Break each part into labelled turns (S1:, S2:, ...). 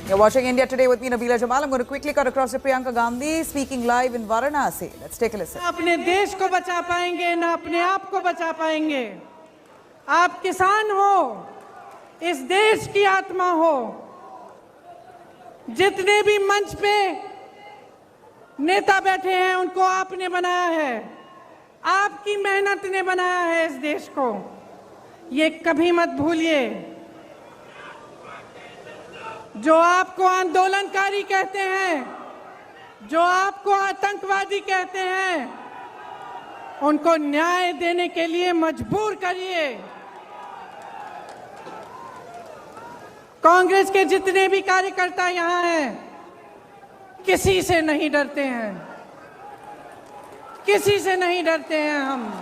S1: You're watching India Today with me, Nabila Jamal. I'm going to quickly cut across to Priyanka Gandhi speaking live in Varanasi. Let's take a listen.
S2: अपने देश को बचा पाएंगे ना अपने आप को बचा पाएंगे। आप किसान हो, इस देश की आत्मा हो। जितने भी मंच पे नेता बैठे हैं उनको आपने बनाया है, आपकी मेहनत ने बनाया है इस देश को। ये कभी मत भूलिए। जो आपको आंदोलनकारी कहते हैं, जो आपको आतंकवादी कहते हैं, उनको न्याय देने के लिए मजबूर करिए। कांग्रेस के जितने भी कार्यकर्ता यहाँ हैं, किसी से नहीं डरते हैं, किसी से नहीं डरते हैं हम।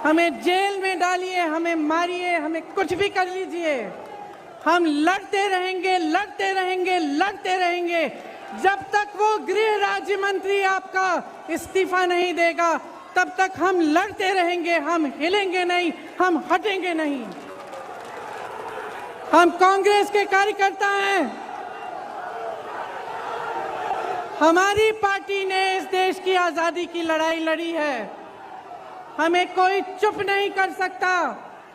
S2: हमें जेल में डालिए, हमें मारिए, हमें कुछ भी कर लीजिए, हम लड़ते रहेंगे, लड़ते रहेंगे, लड़ते रहेंगे जब तक वो गृह राज्य मंत्री आपका इस्तीफा नहीं देगा। तब तक हम लड़ते रहेंगे, हम हिलेंगे नहीं, हम हटेंगे नहीं। हम कांग्रेस के कार्यकर्ता हैं। हमारी पार्टी ने इस देश की आजादी की लड़ाई लड़ी है। हमें कोई चुप नहीं कर सकता,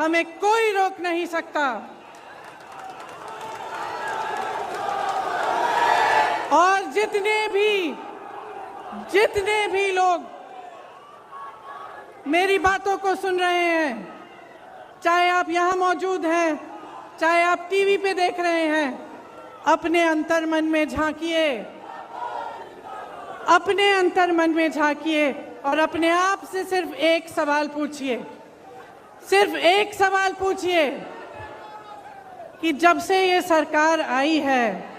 S2: हमें कोई रोक नहीं सकता। और जितने भी लोग मेरी बातों को सुन रहे हैं, चाहे आप यहाँ मौजूद हैं, चाहे आप टीवी पे देख रहे हैं, अपने अंतर्मन में झांकिए, अपने अंतर्मन में झांकिए और अपने आप से सिर्फ एक सवाल पूछिए, सिर्फ एक सवाल पूछिए कि जब से ये सरकार आई है,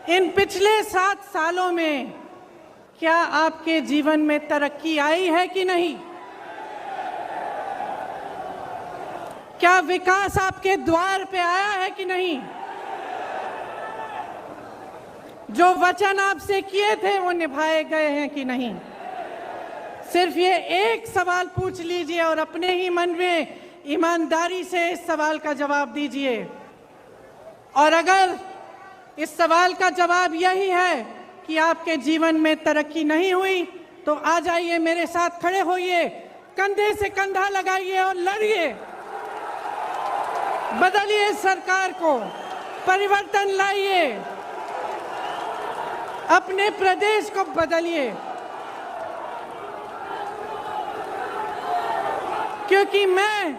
S2: इन पिछले 7 सालों में क्या आपके जीवन में तरक्की आई है कि नहीं? क्या विकास आपके द्वार पे आया है कि नहीं? जो वचन आपसे किए थे वो निभाए गए हैं कि नहीं? सिर्फ ये एक सवाल पूछ लीजिए और अपने ही मन में ईमानदारी से इस सवाल का जवाब दीजिए। और अगर इस सवाल का जवाब यही है कि आपके जीवन में तरक्की नहीं हुई, तो आ जाइए, मेरे साथ खड़े होइए, कंधे से कंधा लगाइए और लड़िए। बदलिए सरकार को, परिवर्तन लाइए, अपने प्रदेश को बदलिए। क्योंकि मैं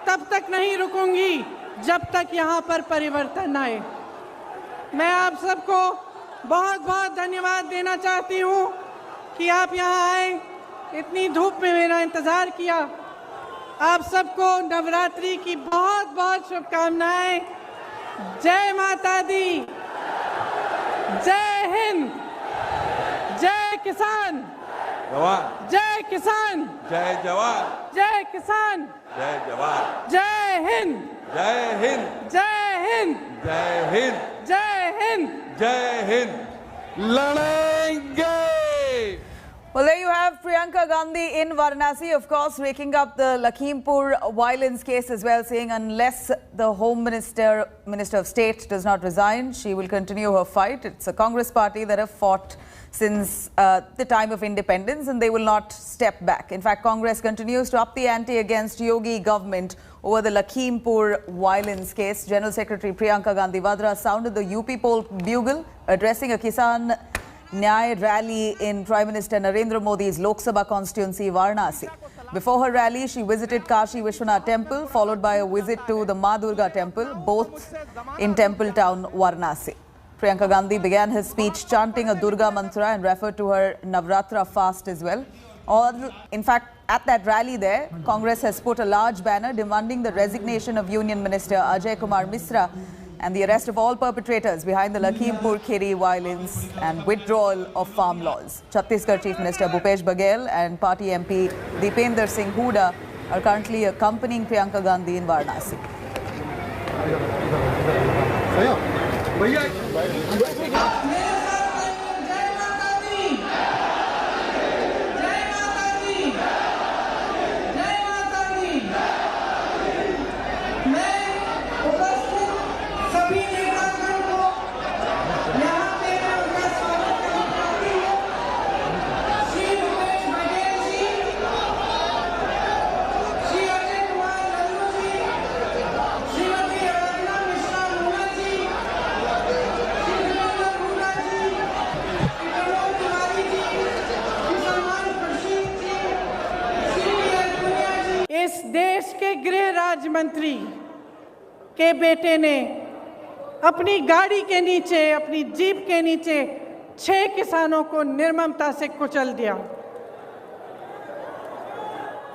S2: तब तक नहीं रुकूंगी जब तक यहाँ पर परिवर्तन आए। मैं आप सबको बहुत बहुत धन्यवाद देना चाहती हूँ कि आप यहाँ आए, इतनी धूप में मेरा इंतज़ार किया। आप सबको नवरात्रि की बहुत बहुत शुभकामनाएं। जय माता दी, जय हिंद, जय किसान,
S3: जवान,
S2: जय किसान,
S3: जय जवान,
S2: जय किसान,
S3: जय जवान,
S2: जय हिंद,
S3: जय हिंद,
S2: जय हिंद,
S3: जय हिंद,
S2: जय हिंद,
S3: जय हिंद। लड़ेंगे।
S1: Well, there you have Priyanka Gandhi in Varanasi, of course, waking up the Lakhimpur violence case as well, saying unless the Home Minister of State does not resign, she will continue her fight. It's a Congress party that have fought since the time of independence, and they will not step back. In fact, Congress continues to up the ante against Yogi government over the Lakhimpur violence case. General Secretary Priyanka Gandhi Vadra sounded the UP poll bugle, addressing a Kisan Nyay rally in Prime Minister Narendra Modi's Lok Sabha constituency, Varanasi. Before her rally, she visited Kashi Vishwanath temple, followed by a visit to the Ma Durga temple, both in temple town Varanasi. Priyanka Gandhi began her speech chanting a Durga mantra and referred to her Navratra fast as well. In fact, at that rally there, Congress has put a large banner demanding the resignation of Union Minister Ajay Kumar Misra and the arrest of all perpetrators behind the Lakhimpur Kheri violence and withdrawal of farm laws. Chhattisgarh Chief Minister Bhupesh Baghel and party MP Deepender Singh Hooda are currently accompanying Priyanka Gandhi in Varanasi.
S2: मैं उपस्थित सभी नेतागण के बेटे ने अपनी गाड़ी के नीचे, अपनी जीप के नीचे 6 किसानों को निर्ममता से कुचल दिया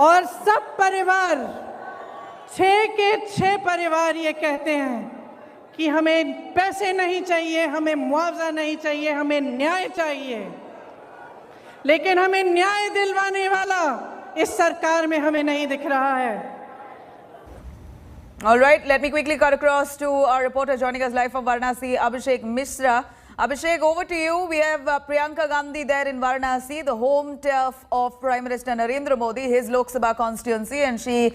S2: और सब परिवार, 6 के 6 परिवार ये कहते हैं कि हमें पैसे नहीं चाहिए, हमें मुआवजा नहीं चाहिए, हमें न्याय चाहिए। लेकिन हमें न्याय दिलवाने वाला इस सरकार में हमें नहीं दिख रहा है।
S1: All right, let me quickly cut across to our reporter joining us live from Varanasi, Abhishek Mishra. Abhishek, over to you. We have Priyanka Gandhi there in Varanasi, the home turf of Prime Minister Narendra Modi, his Lok Sabha constituency, and she,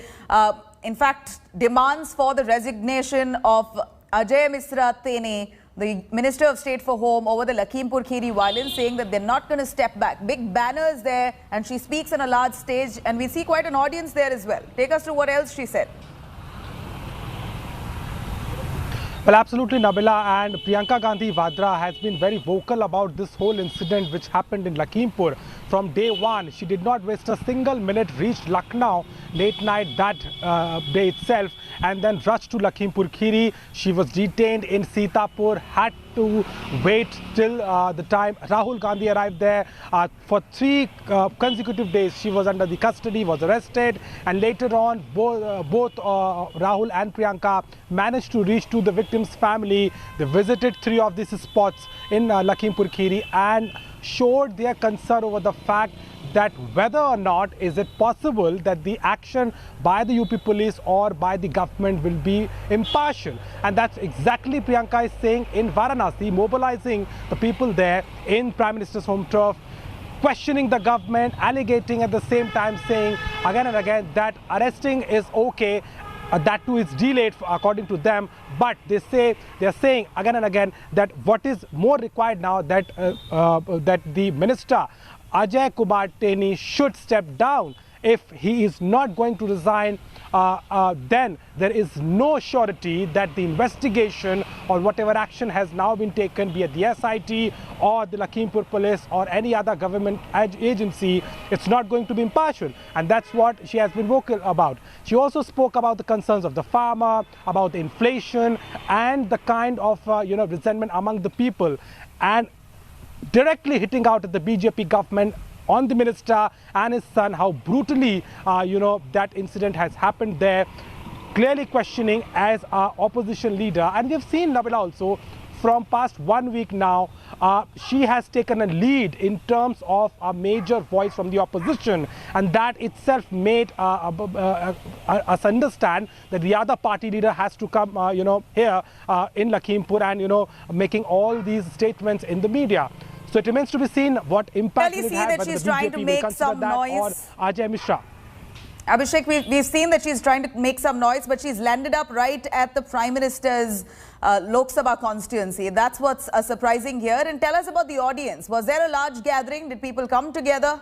S1: in fact, demands for the resignation of Ajay Misra Tene, the Minister of State for Home, over the Lakhimpur Kheri violence, saying that they're not going to step back. Big banners there, and she speaks on a large stage, and we see quite an audience there as well. Take us through what else she said.
S4: Well, absolutely, Nabila, and Priyanka Gandhi Vadra has been very vocal about this whole incident which happened in Lakhimpur. From day one, she did not waste a single minute, reached Lucknow late night that day itself, and then rushed to Lakhimpur Kheri. She was detained in Sitapur, had to wait till the time Rahul Gandhi arrived there. For 3 consecutive days, she was under the custody, was arrested, and later on, both Rahul and Priyanka managed to reach to the victim's family. They visited 3 of these spots in Lakhimpur Kheri and showed their concern over the fact that whether or not is it possible that the action by the UP police or by the government will be impartial. And that's exactly Priyanka is saying in Varanasi, mobilizing the people there in Prime Minister's home turf, questioning the government, alleging at the same time saying again and again that arresting is okay. That too is delayed according to them, but they are saying again and again that what is more required now that that the minister Ajay Kumar Tene should step down. If he is not going to resign, then there is no surety that the investigation or whatever action has now been taken, be it the SIT or the Lakhimpur police or any other government agency, it's not going to be impartial. And that's what she has been vocal about. She also spoke about the concerns of the farmer, about the inflation and the kind of resentment among the people, and directly hitting out at the BJP government on the minister and his son, how brutally that incident has happened there, clearly questioning as our opposition leader. And we've seen Nabila also from past 1 week now, she has taken a lead in terms of a major voice from the opposition, and that itself made us understand that the other party leader has to come here in Lakhimpur and making all these statements in the media. So it remains to be seen what impact will it have, whether the BJP will consider that or Ajay Mishra.
S1: Abhishek, we've seen that she's trying to make some noise, but she's landed up right at the Prime Minister's Lok Sabha constituency. That's what's surprising here. And tell us about the audience. Was there a large gathering? Did people come together?